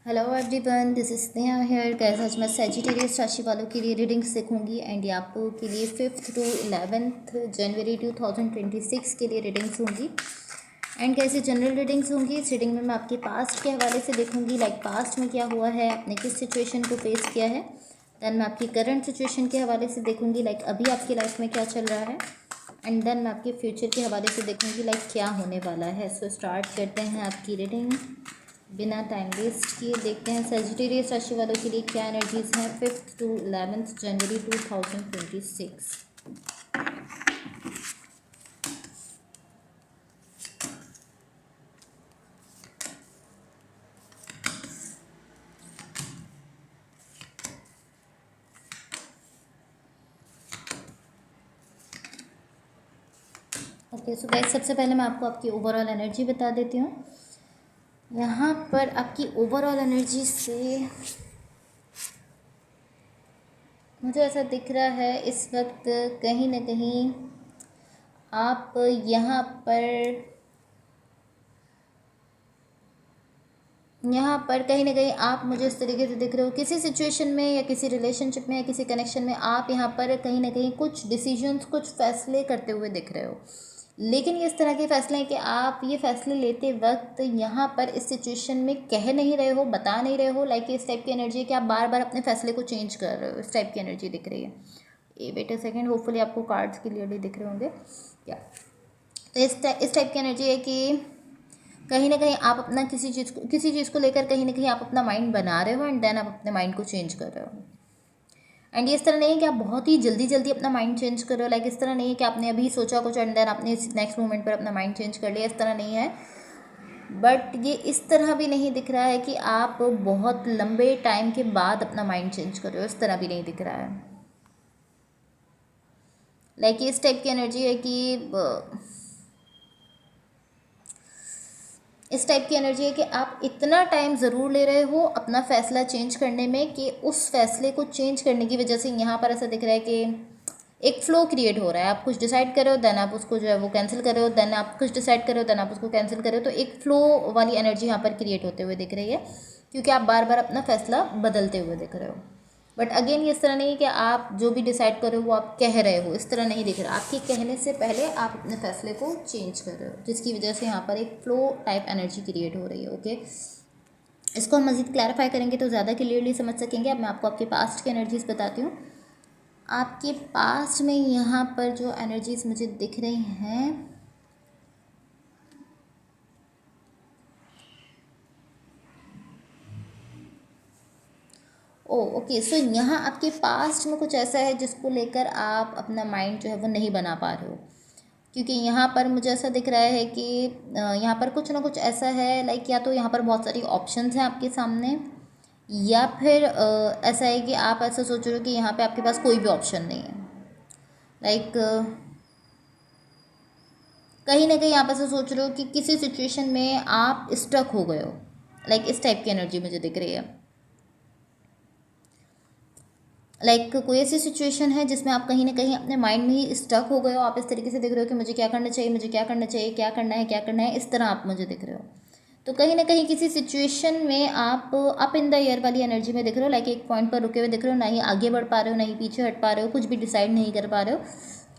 Hello everyone, this is Sneha here. Guys, आज मैं Sagittarius राशि वालों के लिए रीडिंग्स देखूंगी एंड ये आप लोगों के लिए 5th to 11th जनवरी 2026 के लिए रीडिंग्स होंगी। एंड कैसे जनरल रीडिंग्स होंगी, इस रीडिंग में मैं आपके पास्ट के हवाले से देखूंगी, लाइक पास्ट में क्या हुआ है, आपने किस सिचुएशन को फेस किया है। देन मैं आपकी करंट सिचुएशन के हवाले से देखूंगी, लाइक अभी आपकी लाइफ में क्या चल रहा है। एंड देन मैं आपके फ्यूचर के हवाले से देखूंगी, लाइक क्या होने वाला है। सो स्टार्ट करते हैं आपकी रीडिंग बिना टाइम वेस्ट किए। देखते हैं सेजिटेरियस राशि वालों के लिए क्या एनर्जीज हैं 5th to 11th January 2026। Okay, so guys, सबसे पहले मैं आपको आपकी ओवरऑल एनर्जी बता देती हूँ। यहाँ पर आपकी ओवरऑल एनर्जी से मुझे ऐसा दिख रहा है इस वक्त कहीं ना कहीं आप यहाँ पर कहीं ना कहीं आप मुझे इस तरीके से दिख रहे हो, किसी सिचुएशन में या किसी रिलेशनशिप में या किसी कनेक्शन में आप यहाँ पर कहीं ना कहीं कुछ डिसीजंस, कुछ फैसले करते हुए दिख रहे हो। लेकिन ये इस तरह के फैसले हैं कि आप ये फैसले लेते वक्त यहाँ पर इस सिचुएशन में कह नहीं रहे हो, बता नहीं रहे हो। लाइक इस टाइप की एनर्जी है कि आप बार बार अपने फैसले को चेंज कर रहे हो। इस टाइप की एनर्जी दिख रही है। ये वेट अ सेकेंड, होपफुली आपको कार्ड्स क्लियरली दिख रहे होंगे क्या। तो इस टाइप की एनर्जी है कि कहीं ना कहीं आप अपना किसी चीज़ को लेकर कहीं ना कहीं आप अपना माइंड बना रहे हो एंड देन आप अपने माइंड को चेंज कर रहे हो। एंड ये इस तरह नहीं है कि आप बहुत ही जल्दी जल्दी अपना माइंड चेंज कर रहे हो। लाइक इस तरह नहीं है कि आपने अभी सोचा कुछ एंड देन आपने नेक्स्ट मोमेंट पर अपना माइंड चेंज कर लिया, इस तरह नहीं है। बट ये इस तरह भी नहीं दिख रहा है कि आप बहुत लंबे टाइम के बाद अपना माइंड चेंज कर रहे हो, इस तरह भी नहीं दिख रहा है। लाइक इस टाइप की एनर्जी है कि इस टाइप की एनर्जी है कि आप इतना टाइम ज़रूर ले रहे हो अपना फ़ैसला चेंज करने में कि उस फैसले को चेंज करने की वजह से यहाँ पर ऐसा दिख रहा है कि एक फ़्लो क्रिएट हो रहा है। आप कुछ डिसाइड कर रहे हो, देन आप उसको जो है वो कैंसिल कर रहे हो, देन आप कुछ डिसाइड कर रहे हो, देन आप उसको कैंसिल कर रहे हो। तो एक फ़्लो वाली एनर्जी यहाँ पर क्रिएट होते हुए दिख रही है, क्योंकि आप बार बार अपना फ़ैसला बदलते हुए दिख रहे हो। बट अगेन ये इस तरह नहीं है कि आप जो भी डिसाइड कर रहे हो वो आप कह रहे हो, इस तरह नहीं दिख रहा। आपके कहने से पहले आप अपने फैसले को चेंज कर रहे हो, जिसकी वजह से यहाँ पर एक फ्लो टाइप एनर्जी क्रिएट हो रही है। ओके, इसको हम मज़ीद क्लैरिफाई करेंगे तो ज़्यादा क्लियरली समझ सकेंगे। अब मैं आपको आपके पास्ट की एनर्जीज़ बताती हूँ। आपके पास्ट में यहाँ पर जो एनर्जीज़ मुझे दिख रही हैं, ओके, सो यहाँ आपके पास्ट में कुछ ऐसा है जिसको लेकर आप अपना माइंड जो है वो नहीं बना पा रहे हो। क्योंकि यहाँ पर मुझे ऐसा दिख रहा है कि यहाँ पर कुछ ना कुछ ऐसा है, लाइक या तो यहाँ पर बहुत सारी ऑप्शंस हैं आपके सामने, या फिर ऐसा है कि आप ऐसा सोच रहे हो कि यहाँ पे आपके पास कोई भी ऑप्शन नहीं है। लाइक कहीं ना कहीं आप ऐसा सोच रहे हो कि किसी सिचुएशन में आप स्टक हो गए हो। लाइक इस टाइप की एनर्जी मुझे दिख रही है। लाइक कोई ऐसी सिचुएशन है जिसमें आप कहीं ना कहीं अपने माइंड में ही स्टक हो गए हो। आप इस तरीके से दिख रहे हो कि मुझे क्या करना चाहिए, मुझे क्या करना चाहिए, क्या करना है, क्या करना है, इस तरह आप मुझे दिख रहे हो। तो कहीं ना कहीं किसी सिचुएशन में आप अप इन द एयर वाली एनर्जी में दिख रहे हो। लाइक एक पॉइंट पर रुके हुए दिख रहे हो, ना ही आगे बढ़ पा रहे हो, ना ही पीछे हट पा रहे हो, कुछ भी डिसाइड नहीं कर पा रहे हो,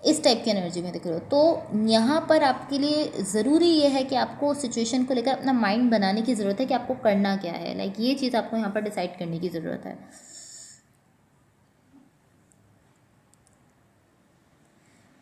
इस टाइप की एनर्जी में दिख रहे हो। तो यहाँ पर आपके लिए ज़रूरी ये है कि आपको सिचुएशन को लेकर अपना माइंड बनाने की ज़रूरत है कि आपको करना क्या है। लाइक ये चीज़ आपको यहाँ पर डिसाइड करने की ज़रूरत है।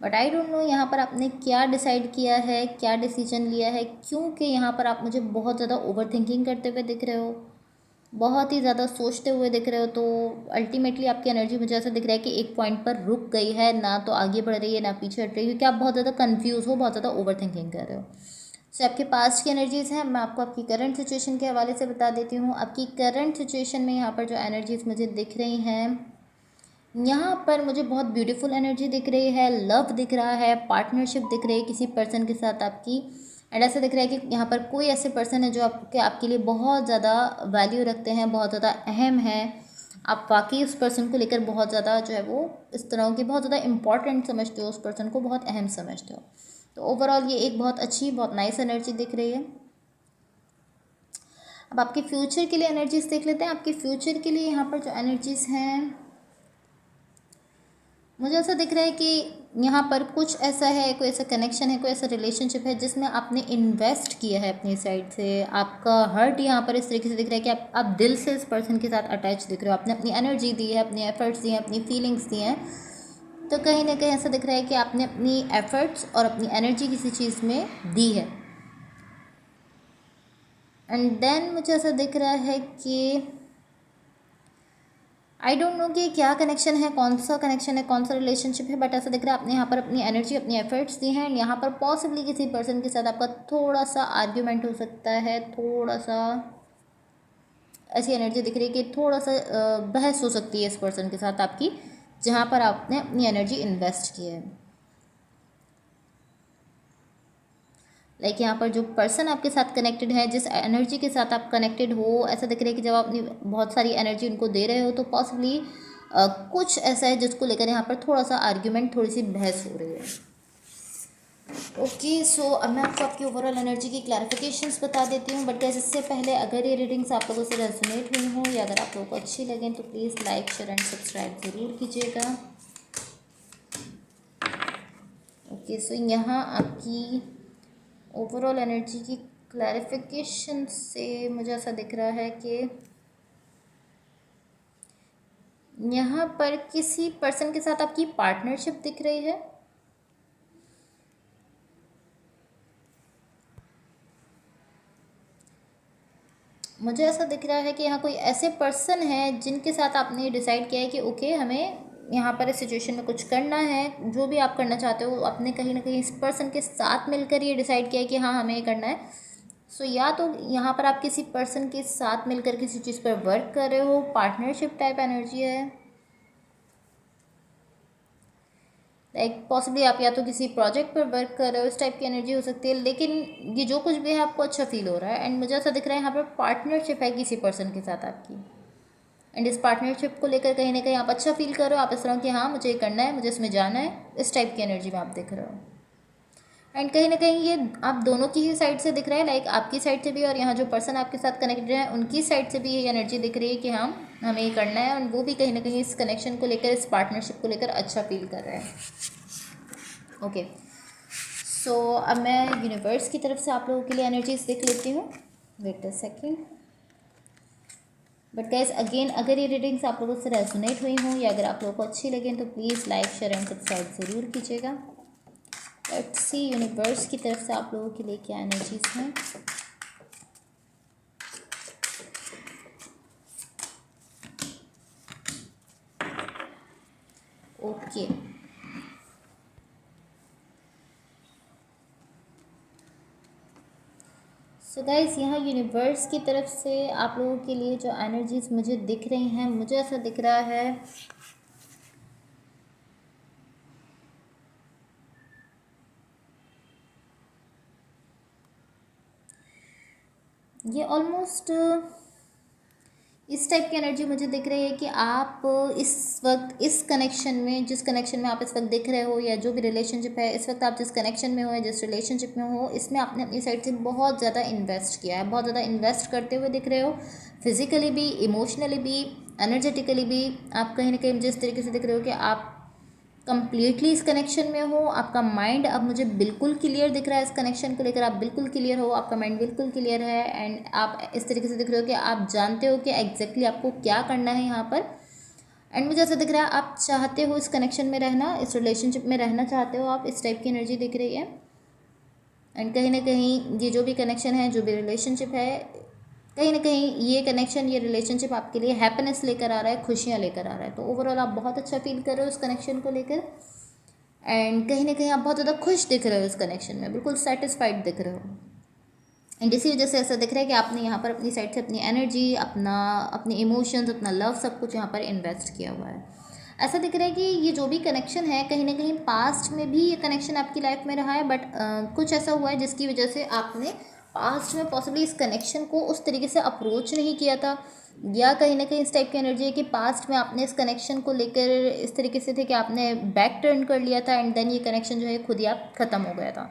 बट आई डोंट नो यहाँ पर आपने क्या डिसाइड किया है, क्या डिसीजन लिया है, क्योंकि यहाँ पर आप मुझे बहुत ज़्यादा ओवर थिंकिंग करते हुए दिख रहे हो, बहुत ही ज़्यादा सोचते हुए दिख रहे हो। तो अल्टीमेटली आपकी एनर्जी मुझे ऐसा दिख रहा है कि एक पॉइंट पर रुक गई है, ना तो आगे बढ़ रही है ना पीछे हट रही है, क्योंकि आप बहुत ज़्यादा कन्फ्यूज़ हो, बहुत ज़्यादा ओवर थिंकिंग कर रहे हो। सो आपके पास्ट की एनर्जीज़ हैं, मैं आपको आपकी करंट सिचुएशन के हवाले से बता देती हूँ। आपकी करंट सिचुएशन में यहाँ पर जो एनर्जीज़ मुझे दिख रही हैं, यहाँ पर मुझे बहुत ब्यूटीफुल एनर्जी दिख रही है, लव दिख रहा है, पार्टनरशिप दिख रही है किसी पर्सन के साथ आपकी। एंड ऐसा दिख रहा है कि यहाँ पर कोई ऐसे पर्सन है जो आपके लिए बहुत ज़्यादा वैल्यू रखते हैं, बहुत ज़्यादा अहम है। आप वाकई उस पर्सन को लेकर बहुत ज़्यादा जो है वो इस तरह की बहुत ज़्यादा इंपॉर्टेंट समझते हो, उस पर्सन को बहुत अहम समझते हो। तो ओवरऑल ये एक बहुत अच्छी, बहुत नाइस एनर्जी दिख रही है। अब आपके फ्यूचर के लिए एनर्जीज देख लेते हैं। आपके फ्यूचर के लिए यहाँ पर जो एनर्जीज हैं, मुझे ऐसा दिख रहा है कि यहाँ पर कुछ ऐसा है, कोई ऐसा कनेक्शन है, कोई ऐसा रिलेशनशिप है जिसमें आपने इन्वेस्ट किया है अपनी साइड से। आपका हर्ट यहाँ पर इस तरीके से दिख रहा है कि आप दिल से इस पर्सन के साथ अटैच दिख रहे हो। आपने अपनी एनर्जी दी है, अपने एफर्ट्स दिए हैं, अपनी फीलिंग्स दी हैं। तो कहीं ना कहीं ऐसा दिख रहा है कि आपने अपनी एफर्ट्स और अपनी एनर्जी किसी चीज़ में दी है। एंड देन मुझे ऐसा दिख रहा है कि आई डोंट नो कि क्या कनेक्शन है, कौन सा कनेक्शन है, कौन सा रिलेशनशिप है, बट ऐसा दिख रहा है आपने यहाँ पर अपनी एनर्जी, अपनी एफर्ट्स दी हैं। एंड यहाँ पर पॉसिबली किसी पर्सन के साथ आपका थोड़ा सा आर्ग्यूमेंट हो सकता है, थोड़ा सा ऐसी एनर्जी दिख रही है कि थोड़ा सा बहस हो सकती है इस पर्सन के साथ आपकी, जहाँ पर आपने अपनी एनर्जी इन्वेस्ट की है। लाइक यहाँ पर जो पर्सन आपके साथ कनेक्टेड है, जिस एनर्जी के साथ आप कनेक्टेड हो, ऐसा दिख रहा है कि जब आप अपनी बहुत सारी एनर्जी उनको दे रहे हो तो पॉसिबली कुछ ऐसा है जिसको लेकर यहाँ पर थोड़ा सा आर्ग्यूमेंट, थोड़ी सी बहस हो रही है। ओके, सो अब मैं आपको आपकी ओवरऑल एनर्जी की क्लैरिफिकेशंस बता देती हूँ। बट गैस इससे पहले अगर ये रीडिंग्स आप लोगों से रेजोनेट हुई हों या अगर आप लोगों को अच्छी लगें तो please like, share and subscribe ज़रूर कीजिएगा। ओके, सो यहाँ आपकी ओवरऑल एनर्जी की क्लैरिफिकेशन से मुझे ऐसा दिख रहा है कि यहाँ पर किसी पर्सन के साथ आपकी पार्टनरशिप दिख रही है। मुझे ऐसा दिख रहा है कि यहाँ कोई ऐसे पर्सन है जिनके साथ आपने डिसाइड किया है कि ओके, हमें यहाँ पर इस सिचुएशन में कुछ करना है। जो भी आप करना चाहते हो, आपने कहीं ना कहीं इस पर्सन के साथ मिलकर ये डिसाइड किया है कि हाँ, हमें ये करना है। सो या तो यहाँ पर आप किसी पर्सन के साथ मिलकर किसी चीज़ पर वर्क कर रहे हो, पार्टनरशिप टाइप एनर्जी है। लाइक पॉसिबली आप या तो किसी प्रोजेक्ट पर वर्क कर रहे हो, इस टाइप की एनर्जी हो सकती है। लेकिन ये जो कुछ भी है आपको अच्छा फील हो रहा है। एंड मुझे ऐसा दिख रहा है यहाँ पर पार्टनरशिप है किसी पर्सन के साथ आपकी। एंड इस पार्टनरशिप को लेकर कहीं ना कहीं आप अच्छा फील कर रहे हो। आप इस तरह कि हाँ, मुझे ये करना है, मुझे इसमें जाना है, इस टाइप की एनर्जी में आप दिख रहे हो। एंड कहीं ना कहीं ये आप दोनों की ही साइड से दिख रहा है। लाइक आपकी साइड से भी और यहाँ जो पर्सन आपके साथ कनेक्टेड है उनकी साइड से भी ये एनर्जी दिख रही है कि हाँ, हमें ये करना है। और वो भी कहीं ना कहीं इस कनेक्शन को लेकर, इस पार्टनरशिप को लेकर अच्छा फील कर रहे हैं। ओके, सो अब मैं यूनिवर्स की तरफ से आप लोगों के लिए एनर्जीज देख लेती हूँ। Wait a second. But guys again, अगर ये रीडिंग्स आप लोगों से रेजोनेट हुई हों या अगर आप लोगों को अच्छी लगें तो please like, share and subscribe ज़रूर कीजिएगा। लेट्स सी यूनिवर्स की तरफ से आप लोगों के लिए क्या एनर्जीज हैं। ओके, सो गाइस यहाँ यूनिवर्स की तरफ से आप लोगों के लिए जो एनर्जीज मुझे दिख रही हैं, मुझे ऐसा दिख रहा है ये ऑलमोस्ट इस टाइप की एनर्जी मुझे दिख रही है कि आप इस वक्त इस कनेक्शन में, जिस कनेक्शन में आप इस वक्त दिख रहे हो या जो भी रिलेशनशिप है, इस वक्त आप जिस कनेक्शन में हो या जिस रिलेशनशिप में हो, इसमें आपने अपनी साइड से बहुत ज़्यादा इन्वेस्ट किया है, बहुत ज़्यादा इन्वेस्ट करते हुए दिख रहे हो। फिजिकली भी, इमोशनली भी, एनर्जेटिकली भी आप कहीं ना कहीं मुझे इस तरीके से दिख रहे हो कि आप कंप्लीटली इस कनेक्शन में हो। आपका माइंड अब मुझे बिल्कुल क्लियर दिख रहा है, इस कनेक्शन को लेकर आप बिल्कुल क्लियर हो, आपका माइंड बिल्कुल क्लियर है। एंड आप इस तरीके से दिख रहे हो कि आप जानते हो कि एग्जैक्टली आपको क्या करना है यहाँ पर। एंड मुझे ऐसा दिख रहा है आप चाहते हो इस कनेक्शन में रहना, इस रिलेशनशिप में रहना चाहते हो आप, इस टाइप की एनर्जी दिख रही है। एंड कहीं ना कहीं ये जो भी कनेक्शन है, जो भी रिलेशनशिप है, कहीं ना कहीं ये कनेक्शन, ये रिलेशनशिप आपके लिए हैप्पीनेस लेकर आ रहा है, खुशियाँ लेकर आ रहा है। तो ओवरऑल आप बहुत अच्छा फील कर रहे हो इस कनेक्शन को लेकर। एंड कहीं ना कहीं आप बहुत ज़्यादा खुश दिख रहे हो इस कनेक्शन में, बिल्कुल सेटिस्फाइड दिख रहे हो। एंड इसी वजह से ऐसा दिख रहा है कि आपने यहाँ पर अपनी साइड से अपनी एनर्जी, अपने इमोशंस, अपना लव, सब कुछ यहाँ पर इन्वेस्ट किया हुआ है। ऐसा दिख रहा है कि ये जो भी कनेक्शन है, कहीं ना कहीं पास्ट में भी ये कनेक्शन आपकी लाइफ में रहा है। बट कुछ ऐसा हुआ है जिसकी वजह से आपने पास्ट में पॉसिबली इस कनेक्शन को उस तरीके से अप्रोच नहीं किया था। या कहीं ना कहीं इस टाइप की एनर्जी है कि पास्ट में आपने इस कनेक्शन को लेकर इस तरीके से थे कि आपने बैक टर्न कर लिया था। एंड देन ये कनेक्शन जो है खुद ही आप ख़त्म हो गया था।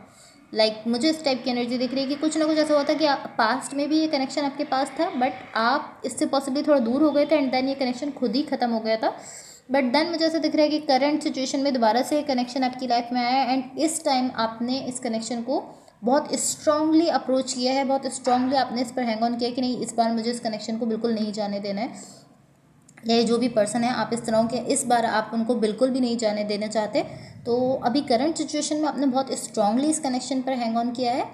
मुझे इस टाइप की एनर्जी दिख रही है कि कुछ ना कुछ ऐसा हुआ था कि पास्ट में भी ये कनेक्शन आपके पास था, बट आप इससे पॉसिबली थोड़ा दूर हो गए थे एंड देन ये कनेक्शन खुद ही ख़त्म हो गया था। बट देन मुझे ऐसा दिख रहा है कि करंट सिचुएशन में दोबारा से कनेक्शन आपकी लाइफ में आया है एंड इस टाइम आपने इस कनेक्शन को बहुत स्ट्रांगली अप्रोच किया है, बहुत स्ट्रांगली आपने इस पर हैंग ऑन किया कि नहीं, इस बार मुझे इस कनेक्शन को बिल्कुल नहीं जाने देना है। ये जो भी पर्सन है आप इस तरह के, इस बार आप उनको बिल्कुल भी नहीं जाने देना चाहते। तो अभी करंट सिचुएशन में आपने बहुत स्ट्रांगली इस कनेक्शन पर हैंग ऑन किया है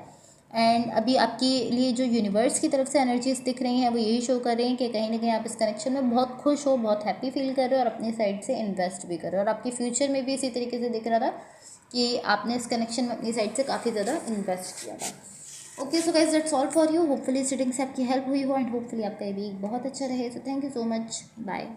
एंड अभी आपके लिए जो यूनिवर्स की तरफ से एनर्जीज दिख रही हैं वो यही शो कर रही हैं कि कहीं ना कहीं आप इस कनेक्शन में बहुत खुश हो, बहुत हैप्पी फील कर रहे हो और अपनी साइड से इन्वेस्ट भी कर रहे हो। और आपके फ्यूचर में भी इसी तरीके से दिख रहा था कि आपने इस कनेक्शन में अपनी साइड से काफ़ी ज़्यादा इन्वेस्ट किया था। Okay so guys that's all for you. Hopefully इस रीडिंग से आपकी हेल्प हुई हो एंड होपफुली आपका ये वीक बहुत अच्छा रहे। So thank you so much, bye.